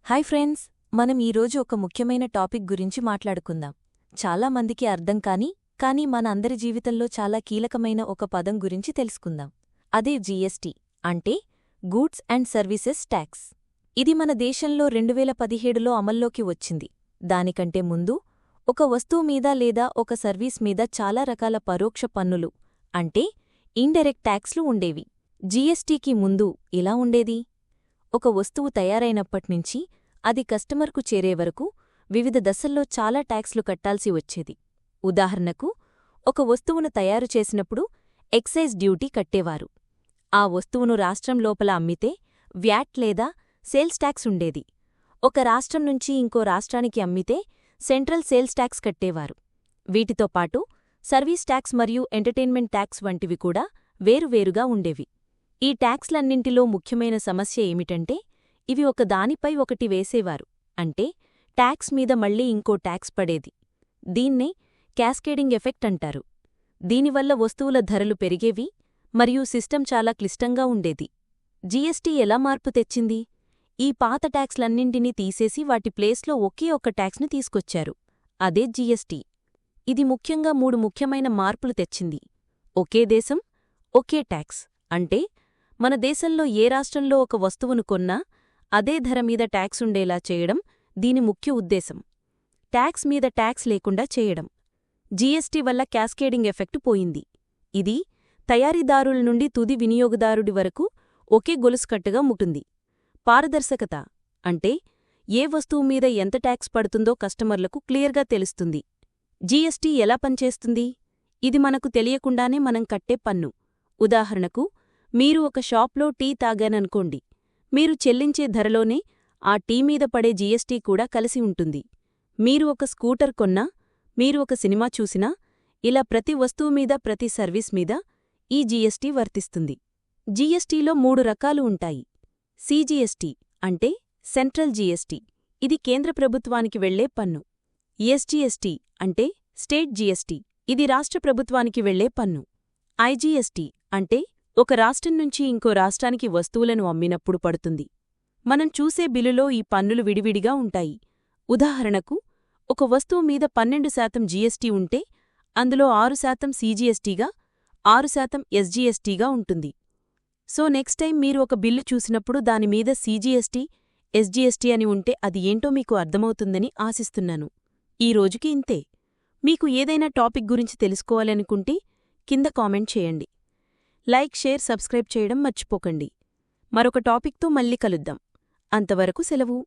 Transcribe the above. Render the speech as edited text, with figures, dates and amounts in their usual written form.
Hi friends, మనం ఈరోజు ఒక ముఖ్యమైన టాపిక్ గురించి మాట్లాడుకుందాం. చాలా మందికి అర్థం కానీ మన అందరి జీవితంలో చాలా కీలకమైన ఒక పదం గురించి తెలుసుకుందాం. అదే జీఎస్టీ, అంటే గూడ్స్ అండ్ సర్వీసెస్ ట్యాక్స్. ఇది మన దేశంలో 2017లో అమల్లోకి వచ్చింది. దానికంటే ముందు ఒక వస్తువు మీద లేదా ఒక సర్వీస్ మీద చాలా రకాల పరోక్ష పన్నులు, అంటే ఇండైరెక్ట్ ట్యాక్స్లు ఉండేవి. జీఎస్టీకి ముందు ఇలా ఉండేది: ఒక వస్తువు తయారైనప్పట్నుంచి అది కస్టమర్కు చేరే వరకు వివిధ దశల్లో చాలా ట్యాక్స్లు కట్టాల్సి వచ్చేది. ఉదాహరణకు, ఒక వస్తువును తయారు చేసినప్పుడు ఎక్సైజ్ డ్యూటీ కట్టేవారు. ఆ వస్తువును రాష్ట్రం లోపల అమ్మితే వ్యాట్ లేదా సేల్స్ ట్యాక్స్ ఉండేది. ఒక రాష్ట్రం నుంచి ఇంకో రాష్ట్రానికి అమ్మితే సెంట్రల్ సేల్స్ ట్యాక్స్ కట్టేవారు. వీటితో పాటు సర్వీస్ ట్యాక్స్ మరియు ఎంటర్టైన్మెంట్ ట్యాక్స్ వంటివి కూడా వేరువేరుగా ఉండేవి. ఈ ట్యాక్స్లన్నింటిలో ముఖ్యమైన సమస్య ఏమిటంటే, ఇవి ఒకదానిపై ఒకటి వేసేవారు. అంటే ట్యాక్స్ మీద మళ్లీ ఇంకో ట్యాక్స్ పడేది. దీన్నే క్యాస్కేడింగ్ ఎఫెక్ట్ అంటారు. దీనివల్ల వస్తువుల ధరలు పెరిగేవి మరియు సిస్టమ్ చాలా క్లిష్టంగా ఉండేది. జీఎస్టీ ఎలా మార్పు తెచ్చింది? ఈ పాత ట్యాక్స్లన్నింటినీ తీసేసి వాటి ప్లేస్లో ఒకే ఒక్క ట్యాక్స్ని తీసుకొచ్చారు. అదే జీఎస్టీ. ఇది ముఖ్యంగా 3 ముఖ్యమైన మార్పులు తెచ్చింది. ఒకే దేశం, ఒకే ట్యాక్స్. అంటే మన దేశంలో ఏ రాష్ట్రంలో ఒక వస్తువును కొన్నా అదే ధర మీద ట్యాక్స్ ఉండేలా చేయడం దీని ముఖ్య ఉద్దేశం. ట్యాక్స్ మీద ట్యాక్స్ లేకుండా చేయడం. జీఎస్టీ వల్ల క్యాస్కేడింగ్ ఎఫెక్టు పోయింది. ఇది తయారీదారుల నుండి తుది వినియోగదారుడి వరకు ఒకే గొలుసుకట్టుగా ముటుంది. పారదర్శకత, అంటే ఏ వస్తువు మీద ఎంత ట్యాక్స్ పడుతుందో కస్టమర్లకు క్లియర్గా తెలుస్తుంది. జీఎస్టీ ఎలా పనిచేస్తుంది? ఇది మనకు తెలియకుండానే మనం కట్టే పన్ను. ఉదాహరణకు, మీరు ఒక షాప్లో టీ తాగాననుకోండి. మీరు చెల్లించే ధరలోనే ఆ టీ మీద పడే జీఎస్టీ కూడా కలిసి ఉంటుంది. మీరు ఒక స్కూటర్ కొన్నా, మీరు ఒక సినిమా చూసినా, ఇలా ప్రతి వస్తువు మీద, ప్రతి సర్వీస్ మీద ఈ జీఎస్టీ వర్తిస్తుంది. జీఎస్టీలో 3 రకాలు ఉంటాయి. సీజీఎస్టీ, అంటే సెంట్రల్ జీఎస్టీ. ఇది కేంద్ర ప్రభుత్వానికి వెళ్లే పన్ను. ఎస్జీఎస్టీ, అంటే స్టేట్ జీఎస్టీ. ఇది రాష్ట్ర ప్రభుత్వానికి వెళ్లే పన్ను. ఐజీఎస్టీ, అంటే ఒక రాష్ట్రం నుంచి ఇంకో రాష్ట్రానికి వస్తువులను అమ్మినప్పుడు పడుతుంది. మనం చూసే బిల్లులో ఈ పన్నులు విడివిడిగా ఉంటాయి. ఉదాహరణకు, ఒక వస్తువు మీద 12% జీఎస్టీ ఉంటే అందులో 6% సీజీఎస్టీగా, 6% ఎస్జీఎస్టీగా ఉంటుంది. సో నెక్స్ట్ టైం మీరు ఒక బిల్లు చూసినప్పుడు దానిమీద సీజీఎస్టీ, ఎస్జీఎస్టీ అని ఉంటే అది ఏంటో మీకు అర్థమవుతుందని ఆశిస్తున్నాను. ఈ రోజుకి ఇంతే. మీకు ఏదైనా టాపిక్ గురించి తెలుసుకోవాలనుకుంటే కింద కామెంట్ చేయండి. లైక్, షేర్, సబ్స్క్రైబ్ చేయడం మర్చిపోకండి. మరొక టాపిక్తో మళ్ళీ కలుద్దాం. అంతవరకు సెలవు.